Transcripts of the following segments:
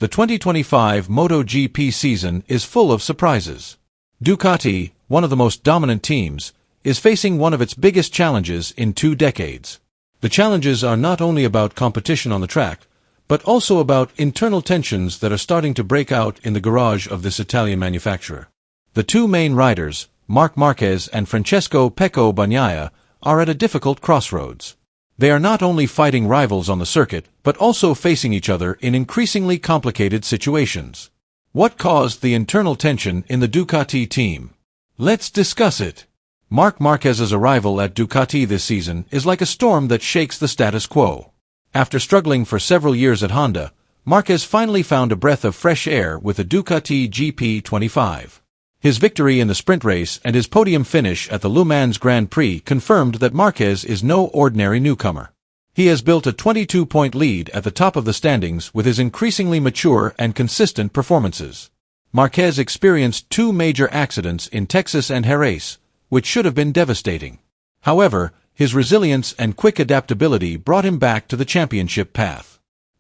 The 2025 MotoGP season is full of surprises. Ducati, one of the most dominant teams, is facing one of its biggest challenges in 2 decades. The challenges are not only about competition on the track, but also about internal tensions that are starting to break out in the garage of this Italian manufacturer. The two main riders, Marquez and Pecco Bagnaia, are at a difficult crossroads. They are not only fighting rivals on the circuit, but also facing each other in increasingly complicated situations. What caused the internal tension in the Ducati team? Let's discuss it. Marquez's arrival at Ducati this season is like a storm that shakes the status quo. After struggling for several years at Honda, Marquez finally found a breath of fresh air with the Ducati GP25. His victory in the sprint race and his podium finish at the Le Mans Grand Prix confirmed that Marquez is no ordinary newcomer. He has built a 22-point lead at the top of the standings with his increasingly mature and consistent performances. Marquez experienced 2 major accidents in Texas and Jerez, which should have been devastating. However, his resilience and quick adaptability brought him back to the championship path.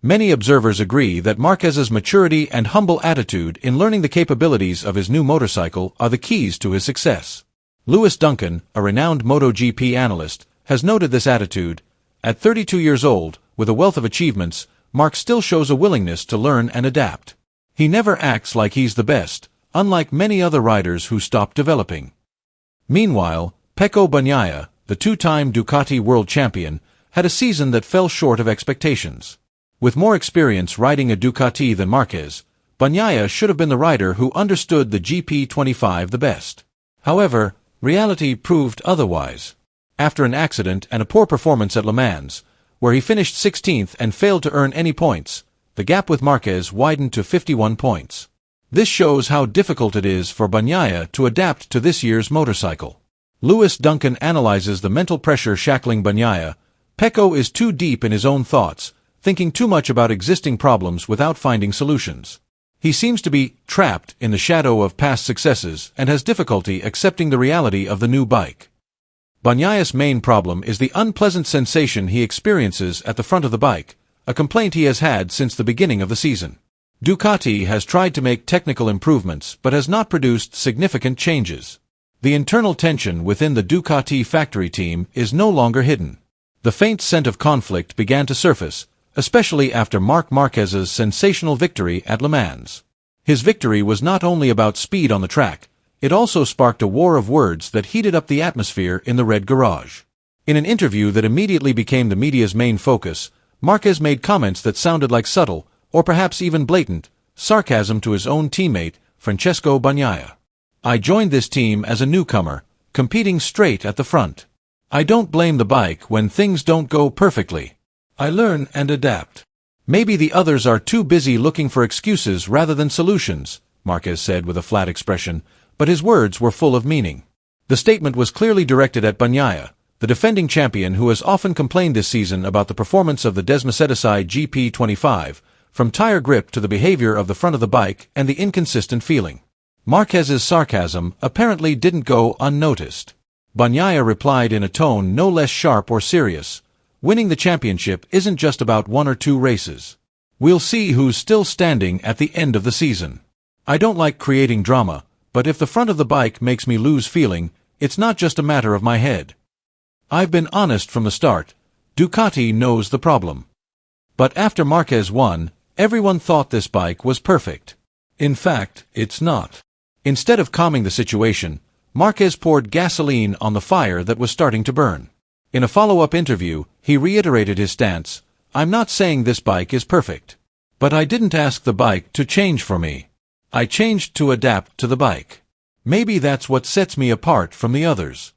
Many observers agree that Marquez's maturity and humble attitude in learning the capabilities of his new motorcycle are the keys to his success. Lewis Duncan, a renowned MotoGP analyst, has noted this attitude. At 32 years old, with a wealth of achievements, Marc still shows a willingness to learn and adapt. He never acts like he's the best, unlike many other riders who stopped developing. Meanwhile, Pecco Bagnaia, the 2-time Ducati world champion, had a season that fell short of expectations. With more experience riding a Ducati than Marquez, Bagnaia should have been the rider who understood the GP25 the best. However, reality proved otherwise. After an accident and a poor performance at Le Mans, where he finished 16th and failed to earn any points, the gap with Marquez widened to 51 points. This shows how difficult it is for Bagnaia to adapt to this year's motorcycle. Lewis Duncan analyzes the mental pressure shackling Bagnaia. Pecco is too deep in his own thoughts, thinking too much about existing problems without finding solutions. He seems to be trapped in the shadow of past successes and has difficulty accepting the reality of the new bike. Bagnaia's main problem is the unpleasant sensation he experiences at the front of the bike, a complaint he has had since the beginning of the season. Ducati has tried to make technical improvements but has not produced significant changes. The internal tension within the Ducati factory team is no longer hidden. The faint scent of conflict began to surface, especially after Marquez's sensational victory at Le Mans. His victory was not only about speed on the track, it also sparked a war of words that heated up the atmosphere in the Red Garage. In an interview that immediately became the media's main focus, Marquez made comments that sounded like subtle, or perhaps even blatant, sarcasm to his own teammate, Pecco Bagnaia. "I joined this team as a newcomer, competing straight at the front. I don't blame the bike when things don't go perfectly. I learn and adapt. Maybe the others are too busy looking for excuses rather than solutions," Marquez said with a flat expression, but his words were full of meaning. The statement was clearly directed at Bagnaia, the defending champion who has often complained this season about the performance of the Desmacedicide GP25, from tire grip to the behavior of the front of the bike and the inconsistent feeling. Marquez's sarcasm apparently didn't go unnoticed. Bagnaia replied in a tone no less sharp or serious. "Winning the championship isn't just about 1 or 2 races. We'll see who's still standing at the end of the season. I don't like creating drama, but if the front of the bike makes me lose feeling, it's not just a matter of my head. I've been honest from the start. Ducati knows the problem." But after Marquez won, everyone thought this bike was perfect. In fact, it's not. Instead of calming the situation, Marquez poured gasoline on the fire that was starting to burn. In a follow-up interview, he reiterated his stance. "I'm not saying this bike is perfect. But I didn't ask the bike to change for me. I changed to adapt to the bike. Maybe that's what sets me apart from the others."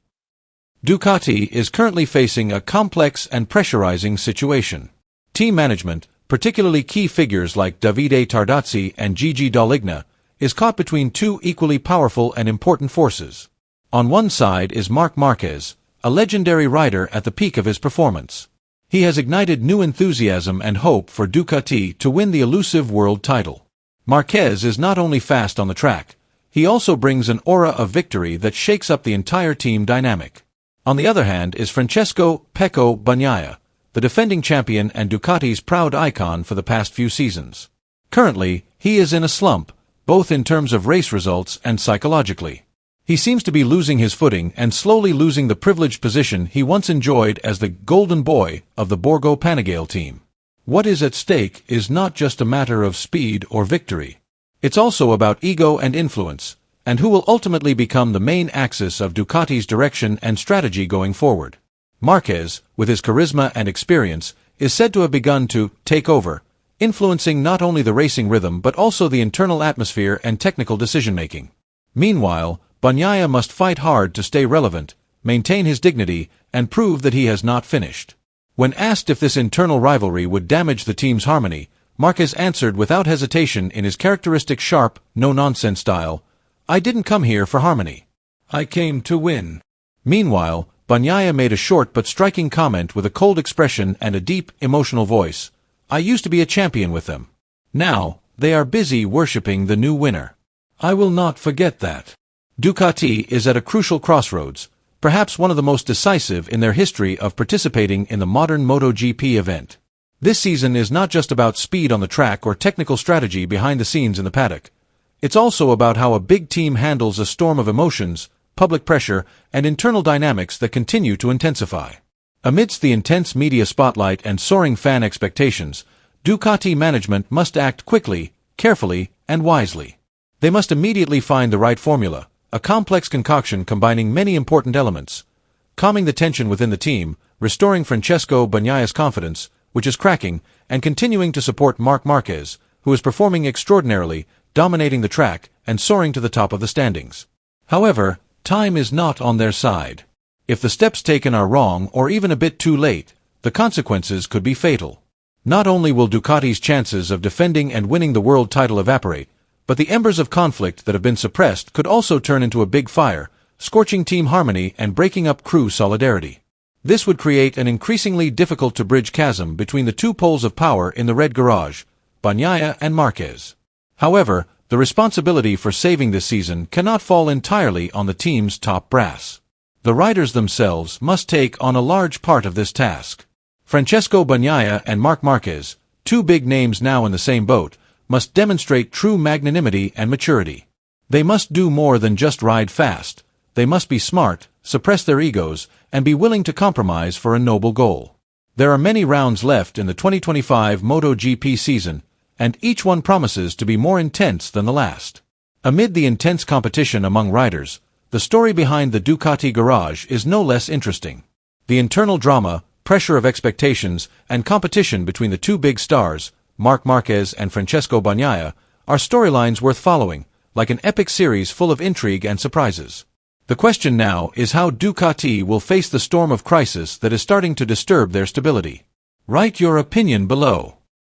Ducati is currently facing a complex and pressurizing situation. Team management, particularly key figures like Davide Tardozzi and Gigi Dall'Igna, is caught between 2 equally powerful and important forces. On one side is Marquez, a legendary rider at the peak of his performance. He has ignited new enthusiasm and hope for Ducati to win the elusive world title. Marquez is not only fast on the track, he also brings an aura of victory that shakes up the entire team dynamic. On the other hand is Pecco Bagnaia, the defending champion and Ducati's proud icon for the past few seasons. Currently, he is in a slump, both in terms of race results and psychologically. He seems to be losing his footing and slowly losing the privileged position he once enjoyed as the golden boy of the Borgo Panigale team. What is at stake is not just a matter of speed or victory. It's also about ego and influence, and who will ultimately become the main axis of Ducati's direction and strategy going forward. Marquez, with his charisma and experience, is said to have begun to take over, influencing not only the racing rhythm but also the internal atmosphere and technical decision-making. Meanwhile, Bagnaia must fight hard to stay relevant, maintain his dignity, and prove that he has not finished. When asked if this internal rivalry would damage the team's harmony, Marquez answered without hesitation in his characteristic sharp, no-nonsense style, "I didn't come here for harmony. I came to win." Meanwhile, Bagnaia made a short but striking comment with a cold expression and a deep, emotional voice. "I used to be a champion with them. Now, they are busy worshipping the new winner. I will not forget that." Ducati is at a crucial crossroads, perhaps one of the most decisive in their history of participating in the modern MotoGP event. This season is not just about speed on the track or technical strategy behind the scenes in the paddock. It's also about how a big team handles a storm of emotions, public pressure, and internal dynamics that continue to intensify. Amidst the intense media spotlight and soaring fan expectations, Ducati management must act quickly, carefully, and wisely. They must immediately find the right formula, a complex concoction combining many important elements, calming the tension within the team, restoring Francesco Bagnaia's confidence, which is cracking, and continuing to support Marc Marquez, who is performing extraordinarily, dominating the track, and soaring to the top of the standings. However, time is not on their side. If the steps taken are wrong or even a bit too late, the consequences could be fatal. Not only will Ducati's chances of defending and winning the world title evaporate, but the embers of conflict that have been suppressed could also turn into a big fire, scorching team harmony and breaking up crew solidarity. This would create an increasingly difficult-to-bridge chasm between the two poles of power in the Red Garage, Bagnaia and Marquez. However, the responsibility for saving this season cannot fall entirely on the team's top brass. The riders themselves must take on a large part of this task. Francesco Bagnaia and Marc Marquez, two big names now in the same boat, must demonstrate true magnanimity and maturity. They must do more than just ride fast. They must be smart, suppress their egos, and be willing to compromise for a noble goal. There are many rounds left in the 2025 MotoGP season, and each one promises to be more intense than the last. Amid the intense competition among riders, the story behind the Ducati garage is no less interesting. The internal drama, pressure of expectations, and competition between the two big stars, Marc Marquez and Francesco Bagnaia, are storylines worth following, like an epic series full of intrigue and surprises. The question now is how Ducati will face the storm of crisis that is starting to disturb their stability. Write your opinion below.